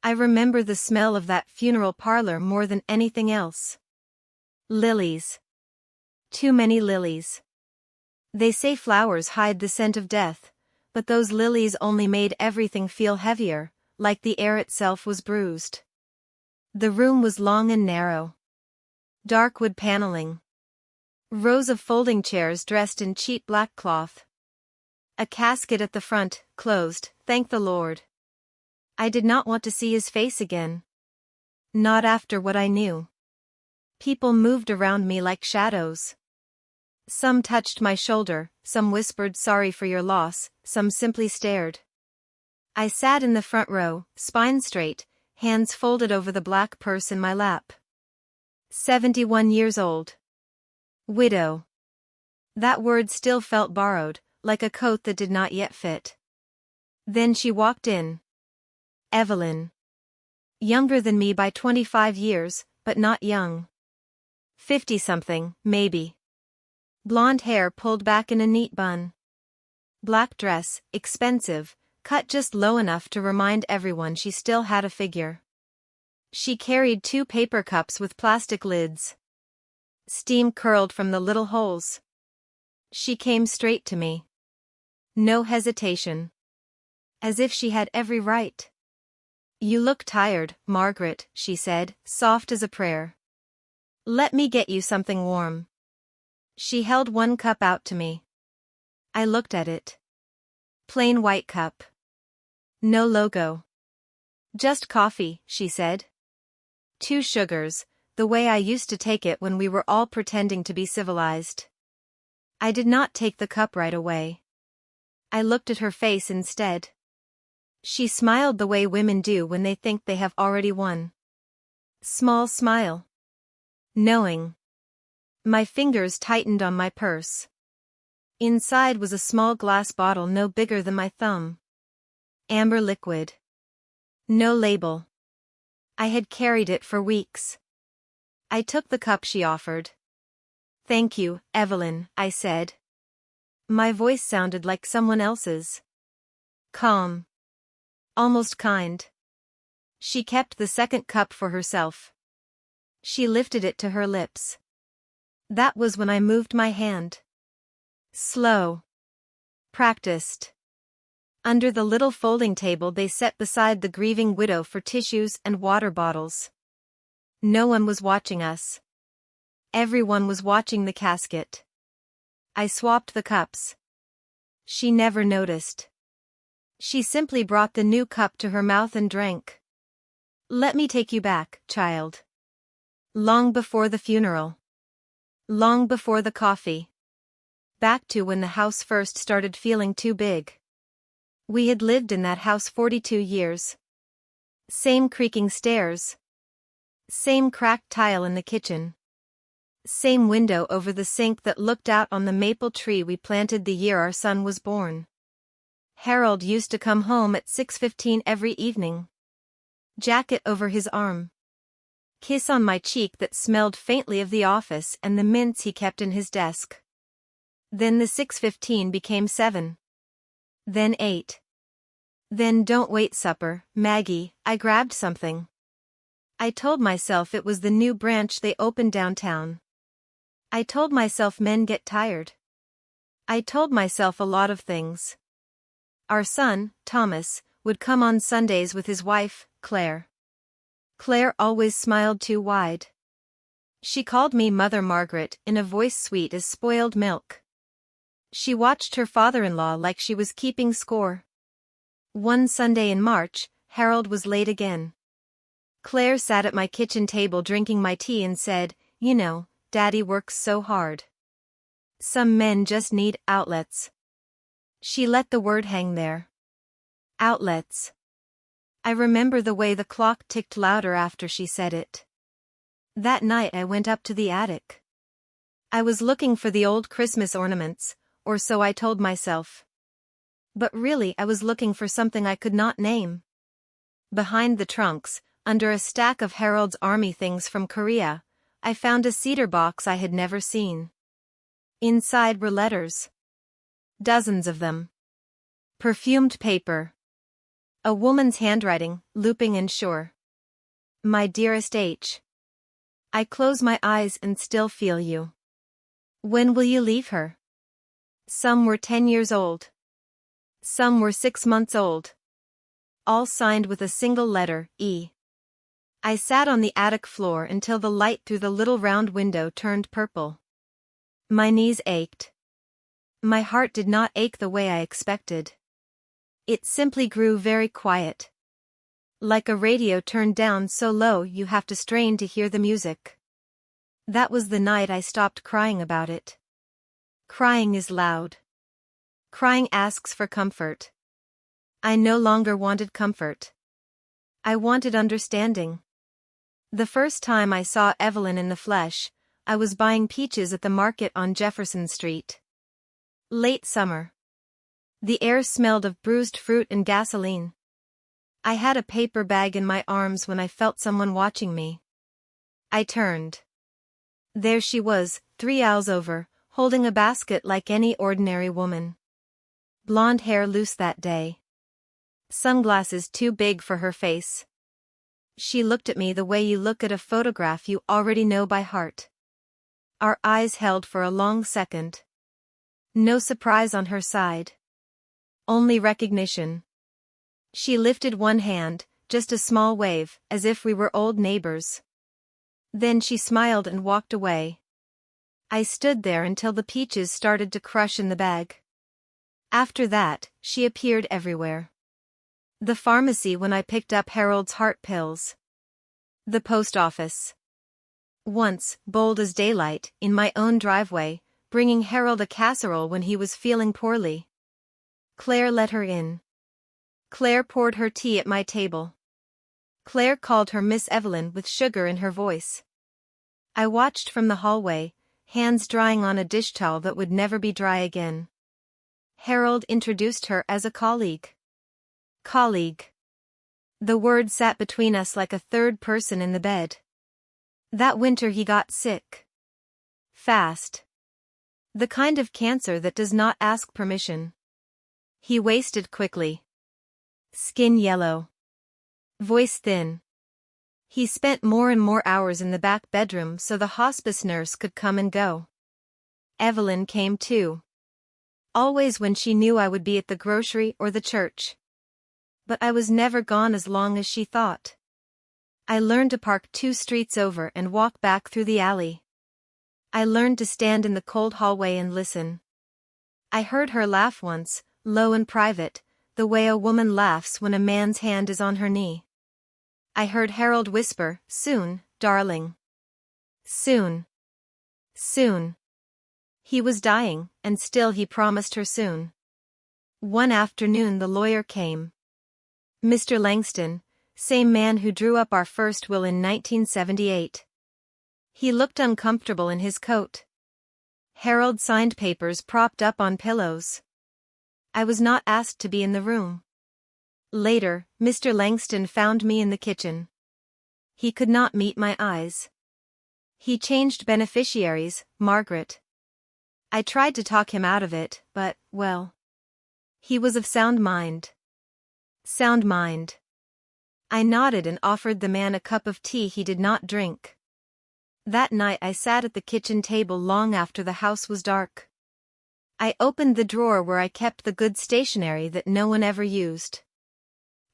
I remember the smell of that funeral parlor more than anything else. Lilies. Too many lilies. They say flowers hide the scent of death, but those lilies only made everything feel heavier, like the air itself was bruised. The room was long and narrow. Dark wood paneling. Rows of folding chairs dressed in cheap black cloth. A casket at the front, closed, thank the Lord. I did not want to see his face again. Not after what I knew. People moved around me like shadows. Some touched my shoulder, some whispered sorry for your loss, some simply stared. I sat in the front row, spine straight, hands folded over the black purse in my lap. 71 years old. Widow. That word still felt borrowed, like a coat that did not yet fit. Then she walked in. Evelyn. Younger than me by 25 years, but not young. 50-something, maybe. Blonde hair pulled back in a neat bun. Black dress, expensive, cut just low enough to remind everyone she still had a figure. She carried 2 paper cups with plastic lids. Steam curled from the little holes. She came straight to me. No hesitation. As if she had every right. You look tired, Margaret, she said, soft as a prayer. Let me get you something warm. She held 1 cup out to me. I looked at it. Plain white cup. No logo. Just coffee, she said. 2 sugars, the way I used to take it when we were all pretending to be civilized. I did not take the cup right away. I looked at her face instead. She smiled the way women do when they think they have already won. Small smile. Knowing. My fingers tightened on my purse. Inside was a small glass bottle no bigger than my thumb. Amber liquid. No label. I had carried it for weeks. I took the cup she offered. Thank you, Evelyn, I said. My voice sounded like someone else's. Calm. Almost kind. She kept the second cup for herself. She lifted it to her lips. That was when I moved my hand. Slow. Practiced. Under the little folding table they set beside the grieving widow for tissues and water bottles. No one was watching us. Everyone was watching the casket. I swapped the cups. She never noticed. She simply brought the new cup to her mouth and drank. Let me take you back, child. Long before the funeral. Long before the coffee. Back to when the house first started feeling too big. We had lived in that house 42 years. Same creaking stairs. Same cracked tile in the kitchen. Same window over the sink that looked out on the maple tree we planted the year our son was born. Harold used to come home at 6:15 every evening. Jacket over his arm. Kiss on my cheek that smelled faintly of the office and the mints he kept in his desk. Then the 6:15 became 7. Then 8. Then don't wait supper, Maggie, I grabbed something. I told myself it was the new branch they opened downtown. I told myself men get tired. I told myself a lot of things. Our son, Thomas, would come on Sundays with his wife, Claire. Claire always smiled too wide. She called me Mother Margaret in a voice sweet as spoiled milk. She watched her father-in-law like she was keeping score. One Sunday in March, Harold was late again. Claire sat at my kitchen table drinking my tea and said, "You know, Daddy works so hard. Some men just need outlets." She let the word hang there. Outlets. I remember the way the clock ticked louder after she said it. That night I went up to the attic. I was looking for the old Christmas ornaments, or so I told myself. But really I was looking for something I could not name. Behind the trunks, under a stack of Harold's army things from Korea, I found a cedar box I had never seen. Inside were letters. Dozens of them. Perfumed paper. A woman's handwriting, looping and sure. My dearest H. I close my eyes and still feel you. When will you leave her? Some were 10 years old. Some were 6 months old. All signed with a single letter, E. I sat on the attic floor until the light through the little round window turned purple. My knees ached. My heart did not ache the way I expected. It simply grew very quiet. Like a radio turned down so low you have to strain to hear the music. That was the night I stopped crying about it. Crying is loud. Crying asks for comfort. I no longer wanted comfort. I wanted understanding. The first time I saw Evelyn in the flesh, I was buying peaches at the market on Jefferson Street. Late summer. The air smelled of bruised fruit and gasoline. I had a paper bag in my arms when I felt someone watching me. I turned. There she was, 3 aisles over, holding a basket like any ordinary woman. Blonde hair loose that day. Sunglasses too big for her face. She looked at me the way you look at a photograph you already know by heart. Our eyes held for a long second. No surprise on her side. Only recognition. She lifted one hand, just a small wave, as if we were old neighbors. Then she smiled and walked away. I stood there until the peaches started to crush in the bag. After that, she appeared everywhere. The pharmacy when I picked up Harold's heart pills. The post office. Once, bold as daylight, in my own driveway, bringing Harold a casserole when he was feeling poorly. Claire let her in. Claire poured her tea at my table. Claire called her Miss Evelyn with sugar in her voice. I watched from the hallway, hands drying on a dish towel that would never be dry again. Harold introduced her as a colleague. Colleague. The word sat between us like a third person in the bed. That winter he got sick. Fast. The kind of cancer that does not ask permission. He wasted quickly. Skin yellow. Voice thin. He spent more and more hours in the back bedroom so the hospice nurse could come and go. Evelyn came too. Always when she knew I would be at the grocery or the church. But I was never gone as long as she thought. I learned to park 2 streets over and walk back through the alley. I learned to stand in the cold hallway and listen. I heard her laugh once, low and private, the way a woman laughs when a man's hand is on her knee. I heard Harold whisper, "Soon, darling. Soon. Soon." He was dying, and still he promised her soon. One afternoon the lawyer came. Mr. Langston, same man who drew up our first will in 1978. He looked uncomfortable in his coat. Harold signed papers propped up on pillows. I was not asked to be in the room. Later, Mr. Langston found me in the kitchen. He could not meet my eyes. He changed beneficiaries, Margaret. I tried to talk him out of it, but, well. He was of sound mind. Sound mind. I nodded and offered the man a cup of tea he did not drink. That night I sat at the kitchen table long after the house was dark. I opened the drawer where I kept the good stationery that no one ever used.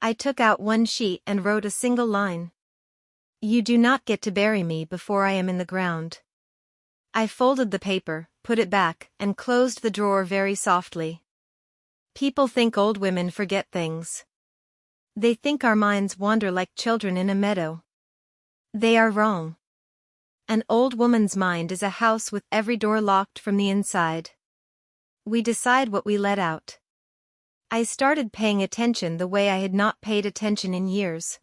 I took out one sheet and wrote a single line. You do not get to bury me before I am in the ground. I folded the paper, put it back, and closed the drawer very softly. People think old women forget things. They think our minds wander like children in a meadow. They are wrong. An old woman's mind is a house with every door locked from the inside. We decide what we let out. I started paying attention the way I had not paid attention in years.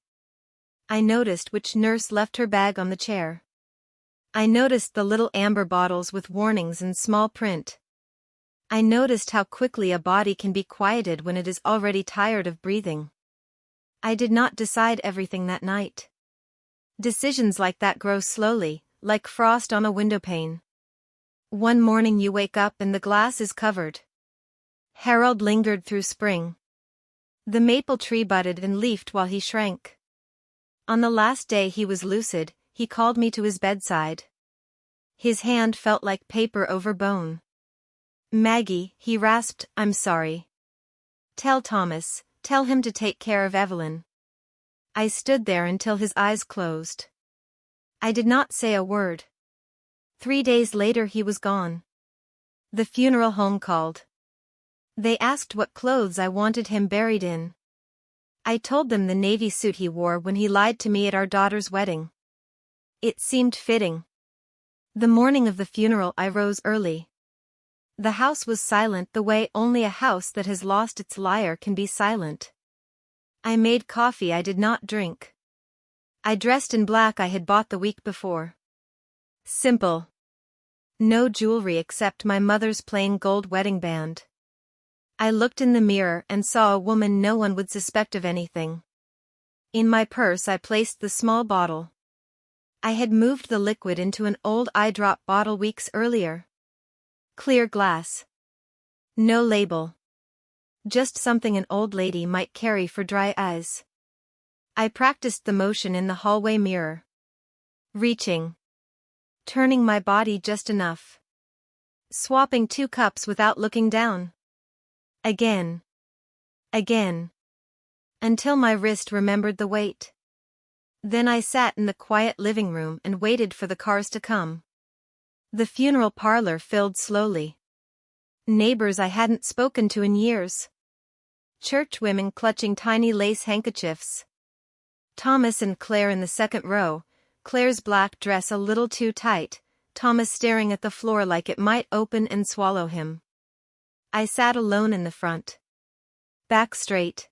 I noticed which nurse left her bag on the chair. I noticed the little amber bottles with warnings in small print. I noticed how quickly a body can be quieted when it is already tired of breathing. I did not decide everything that night. Decisions like that grow slowly, like frost on a windowpane. One morning you wake up and the glass is covered. Harold lingered through spring. The maple tree budded and leafed while he shrank. On the last day he was lucid, he called me to his bedside. His hand felt like paper over bone. "Maggie," he rasped, "I'm sorry. Tell Thomas, tell him to take care of Evelyn." I stood there until his eyes closed. I did not say a word. 3 days later he was gone. The funeral home called. They asked what clothes I wanted him buried in. I told them the navy suit he wore when he lied to me at our daughter's wedding. It seemed fitting. The morning of the funeral I rose early. The house was silent the way only a house that has lost its liar can be silent. I made coffee I did not drink. I dressed in black I had bought the week before. Simple. No jewelry except my mother's plain gold wedding band. I looked in the mirror and saw a woman no one would suspect of anything. In my purse I placed the small bottle. I had moved the liquid into an old eye drop bottle weeks earlier. Clear glass. No label. Just something an old lady might carry for dry eyes. I practiced the motion in the hallway mirror. Reaching. Turning my body just enough. Swapping 2 cups without looking down. Again. Again. Until my wrist remembered the weight. Then I sat in the quiet living room and waited for the cars to come. The funeral parlor filled slowly. Neighbors I hadn't spoken to in years. Church women clutching tiny lace handkerchiefs. Thomas and Claire in the second row, Claire's black dress a little too tight, Thomas staring at the floor like it might open and swallow him. I sat alone in the front. Back straight.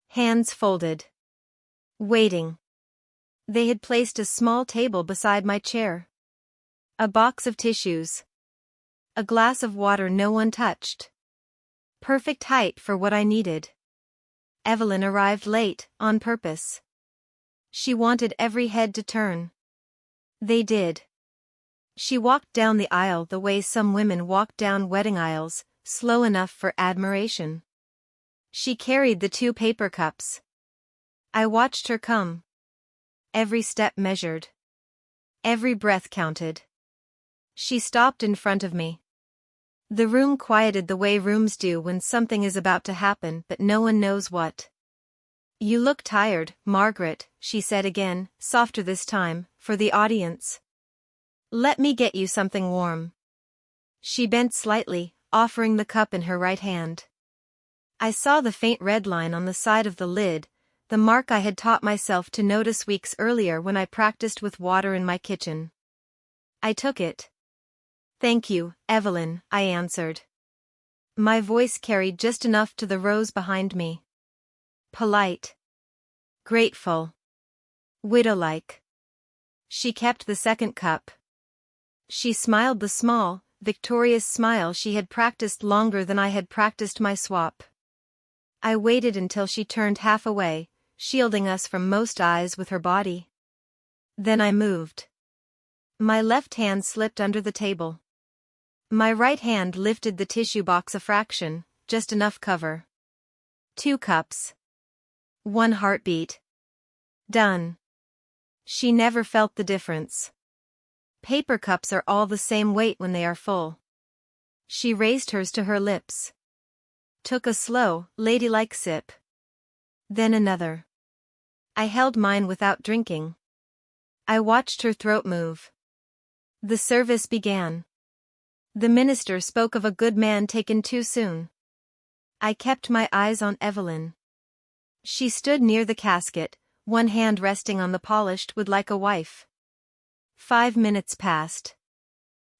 Hands folded. Waiting. They had placed a small table beside my chair. A box of tissues. A glass of water no one touched. Perfect height for what I needed. Evelyn arrived late, on purpose. She wanted every head to turn. They did. She walked down the aisle the way some women walk down wedding aisles, slow enough for admiration. She carried the 2 paper cups. I watched her come. Every step measured. Every breath counted. She stopped in front of me. The room quieted the way rooms do when something is about to happen but no one knows what. "You look tired, Margaret," she said again, softer this time, for the audience. "Let me get you something warm." She bent slightly, offering the cup in her right hand. I saw the faint red line on the side of the lid, the mark I had taught myself to notice weeks earlier when I practiced with water in my kitchen. I took it. "Thank you, Evelyn," I answered. My voice carried just enough to the rows behind me. Polite. Grateful. Widow-like. She kept the second cup. She smiled the small, victorious smile she had practiced longer than I had practiced my swap. I waited until she turned half away, shielding us from most eyes with her body. Then I moved. My left hand slipped under the table. My right hand lifted the tissue box a fraction, just enough cover. 2 cups. 1 heartbeat. Done. She never felt the difference. Paper cups are all the same weight when they are full. She raised hers to her lips. Took a slow, ladylike sip. Then another. I held mine without drinking. I watched her throat move. The service began. The minister spoke of a good man taken too soon. I kept my eyes on Evelyn. She stood near the casket, one hand resting on the polished wood like a wife. 5 minutes passed.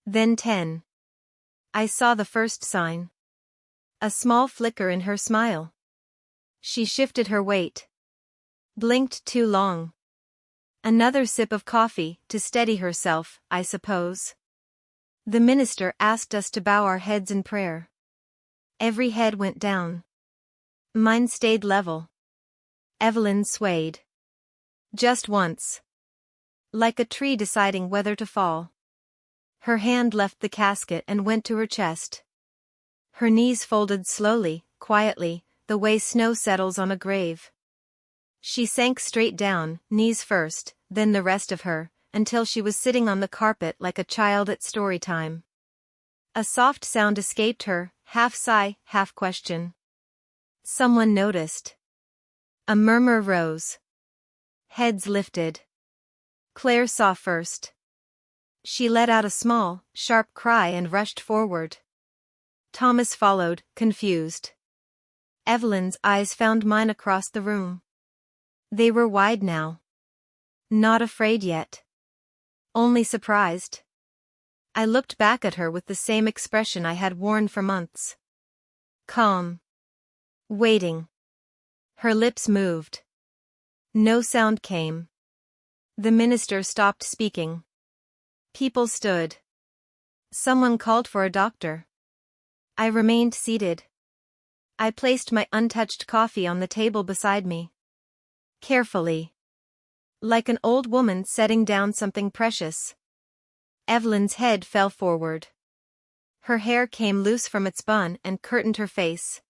Then 10. I saw the first sign. A small flicker in her smile. She shifted her weight. Blinked too long. Another sip of coffee, to steady herself, I suppose. The minister asked us to bow our heads in prayer. Every head went down. Mine stayed level. Evelyn swayed. Just once. Like a tree deciding whether to fall. Her hand left the casket and went to her chest. Her knees folded slowly, quietly, the way snow settles on a grave. She sank straight down, knees first, then the rest of her, until she was sitting on the carpet like a child at story time. A soft sound escaped her, half sigh, half question. Someone noticed. A murmur rose. Heads lifted. Claire saw first. She let out a small, sharp cry and rushed forward. Thomas followed, confused. Evelyn's eyes found mine across the room. They were wide now. Not afraid yet. Only surprised. I looked back at her with the same expression I had worn for months. Calm. Waiting. Her lips moved. No sound came. The minister stopped speaking. People stood. Someone called for a doctor. I remained seated. I placed my untouched coffee on the table beside me. Carefully. Like an old woman setting down something precious. Evelyn's head fell forward. Her hair came loose from its bun and curtained her face.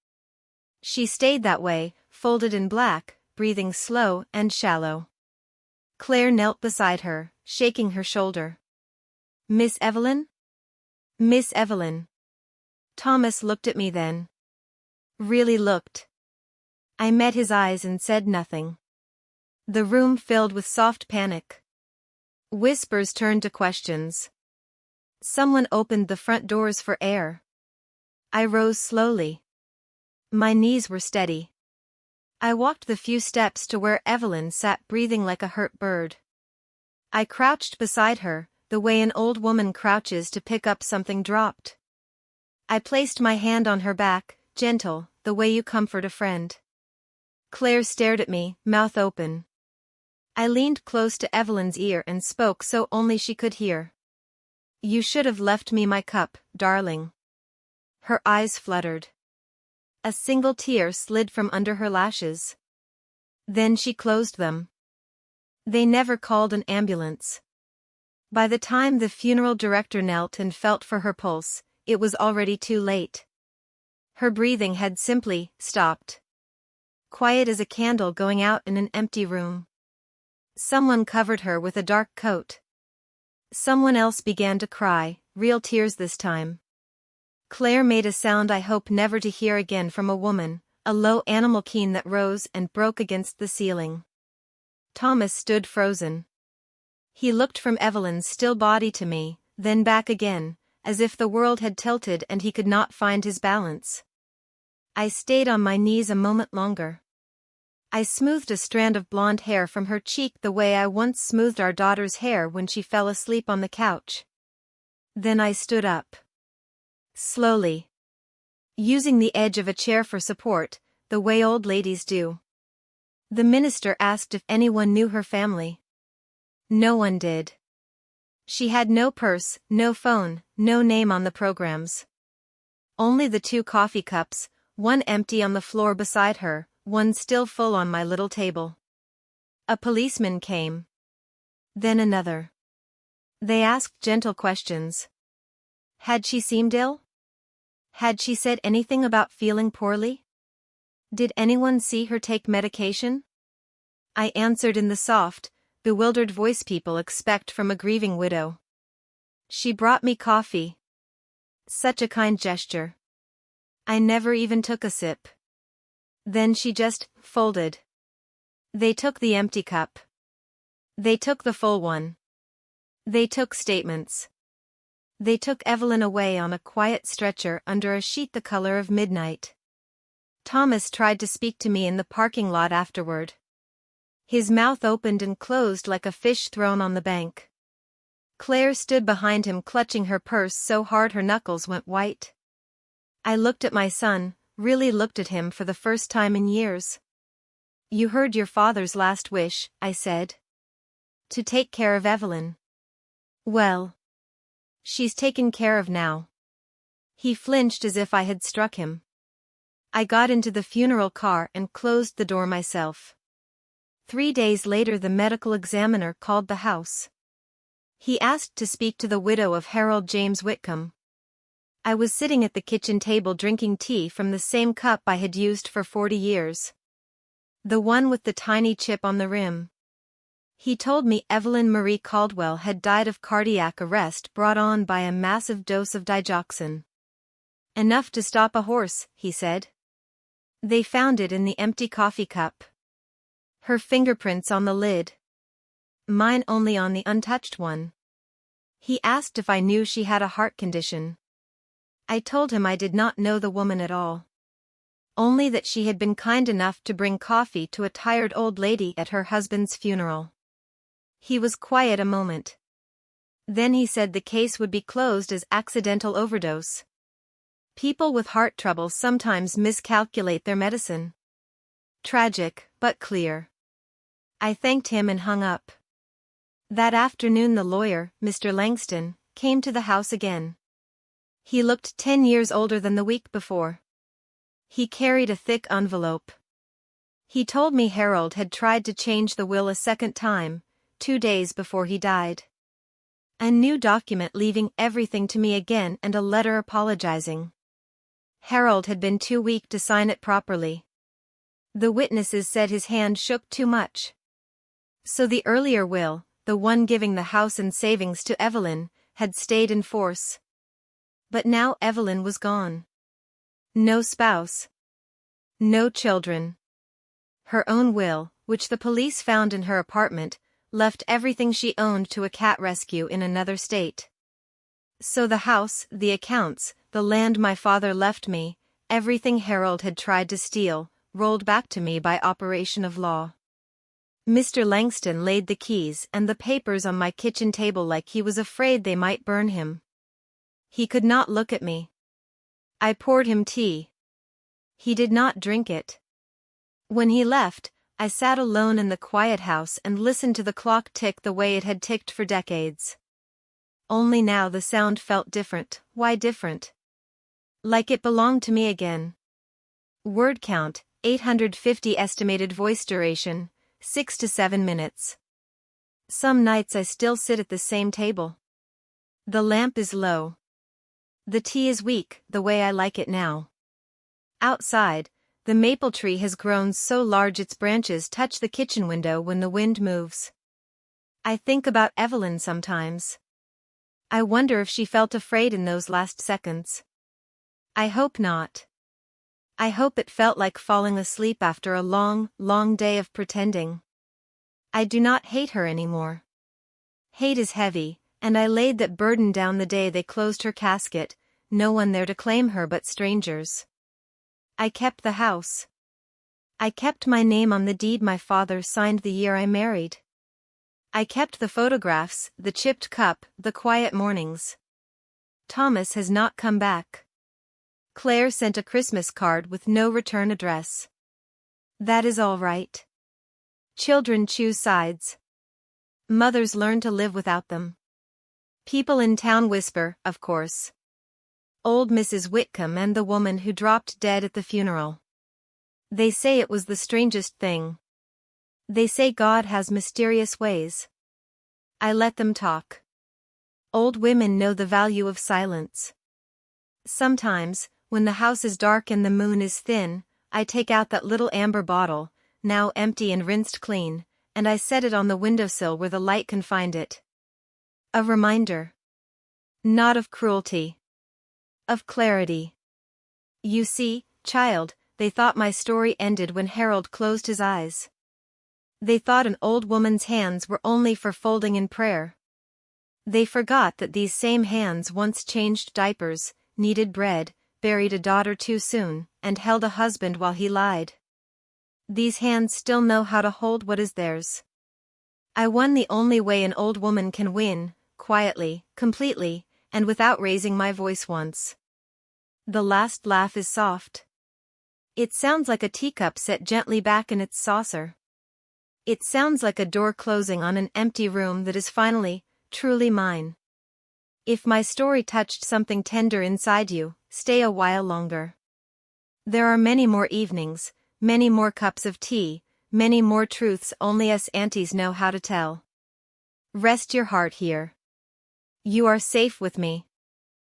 She stayed that way, folded in black, breathing slow and shallow. Claire knelt beside her, shaking her shoulder. Miss Evelyn? Miss Evelyn. Thomas looked at me then. Really looked. I met his eyes and said nothing. The room filled with soft panic. Whispers turned to questions. Someone opened the front doors for air. I rose slowly. My knees were steady. I walked the few steps to where Evelyn sat breathing like a hurt bird. I crouched beside her, the way an old woman crouches to pick up something dropped. I placed my hand on her back, gentle, the way you comfort a friend. Claire stared at me, mouth open. I leaned close to Evelyn's ear and spoke so only she could hear. You should have left me my cup, darling. Her eyes fluttered. A single tear slid from under her lashes. Then she closed them. They never called an ambulance. By the time the funeral director knelt and felt for her pulse, it was already too late. Her breathing had simply stopped. Quiet as a candle going out in an empty room. Someone covered her with a dark coat. Someone else began to cry, real tears this time. Claire made a sound I hope never to hear again from a woman, a low animal keen that rose and broke against the ceiling. Thomas stood frozen. He looked from Evelyn's still body to me, then back again, as if the world had tilted and he could not find his balance. I stayed on my knees a moment longer. I smoothed a strand of blonde hair from her cheek the way I once smoothed our daughter's hair when she fell asleep on the couch. Then I stood up. Slowly. Using the edge of a chair for support, the way old ladies do. The minister asked if anyone knew her family. No one did. She had no purse, no phone, no name on the programs. Only the 2 coffee cups, one empty on the floor beside her, one still full on my little table. A policeman came. Then another. They asked gentle questions. Had she seemed ill? Had she said anything about feeling poorly? Did anyone see her take medication? I answered in the soft, bewildered voice people expect from a grieving widow. She brought me coffee. Such a kind gesture. I never even took a sip. Then she just folded. They took the empty cup. They took the full one. They took statements. They took Evelyn away on a quiet stretcher under a sheet the color of midnight. Thomas tried to speak to me in the parking lot afterward. His mouth opened and closed like a fish thrown on the bank. Claire stood behind him clutching her purse so hard her knuckles went white. I looked at my son, really looked at him for the first time in years. You heard your father's last wish, I said. To take care of Evelyn. Well. She's taken care of now. He flinched as if I had struck him. I got into the funeral car and closed the door myself. 3 days later the medical examiner called the house. He asked to speak to the widow of Harold James Whitcomb. I was sitting at the kitchen table drinking tea from the same cup I had used for 40 years. The one with the tiny chip on the rim. He told me Evelyn Marie Caldwell had died of cardiac arrest brought on by a massive dose of digoxin. Enough to stop a horse, he said. They found it in the empty coffee cup. Her fingerprints on the lid. Mine only on the untouched one. He asked if I knew she had a heart condition. I told him I did not know the woman at all. Only that she had been kind enough to bring coffee to a tired old lady at her husband's funeral. He was quiet a moment. Then he said the case would be closed as accidental overdose. People with heart trouble sometimes miscalculate their medicine. Tragic, but clear. I thanked him and hung up. That afternoon the lawyer, Mr. Langston, came to the house again. He looked 10 years older than the week before. He carried a thick envelope. He told me Harold had tried to change the will a second time, 2 days before he died. A new document leaving everything to me again and a letter apologizing. Harold had been too weak to sign it properly. The witnesses said his hand shook too much. So the earlier will, the one giving the house and savings to Evelyn, had stayed in force. But now Evelyn was gone. No spouse. No children. Her own will, which the police found in her apartment, left everything she owned to a cat rescue in another state. So the house, the accounts, the land my father left me, everything Harold had tried to steal, rolled back to me by operation of law. Mr. Langston laid the keys and the papers on my kitchen table like he was afraid they might burn him. He could not look at me. I poured him tea. He did not drink it. When he left, I sat alone in the quiet house and listened to the clock tick the way it had ticked for decades. Only now the sound felt different. Why different? Like it belonged to me again. Word count, 850. Estimated voice duration, 6 to 7 minutes. Some nights I still sit at the same table. The lamp is low. The tea is weak, the way I like it now. Outside, the maple tree has grown so large its branches touch the kitchen window when the wind moves. I think about Evelyn sometimes. I wonder if she felt afraid in those last seconds. I hope not. I hope it felt like falling asleep after a long, long day of pretending. I do not hate her anymore. Hate is heavy, and I laid that burden down the day they closed her casket, no one there to claim her but strangers. I kept the house. I kept my name on the deed my father signed the year I married. I kept the photographs, the chipped cup, the quiet mornings. Thomas has not come back. Claire sent a Christmas card with no return address. That is all right. Children choose sides. Mothers learn to live without them. People in town whisper, of course. Old Mrs. Whitcomb and the woman who dropped dead at the funeral. They say it was the strangest thing. They say God has mysterious ways. I let them talk. Old women know the value of silence. Sometimes, when the house is dark and the moon is thin, I take out that little amber bottle, now empty and rinsed clean, and I set it on the windowsill where the light can find it. A reminder. Not of cruelty. Of clarity. You see, child, they thought my story ended when Harold closed his eyes. They thought an old woman's hands were only for folding in prayer. They forgot that these same hands once changed diapers, kneaded bread, buried a daughter too soon, and held a husband while he lied. These hands still know how to hold what is theirs. I won the only way an old woman can win, quietly, completely, and without raising my voice once. The last laugh is soft. It sounds like a teacup set gently back in its saucer. It sounds like a door closing on an empty room that is finally, truly mine. If my story touched something tender inside you, stay a while longer. There are many more evenings, many more cups of tea, many more truths only us aunties know how to tell. Rest your heart here. You are safe with me.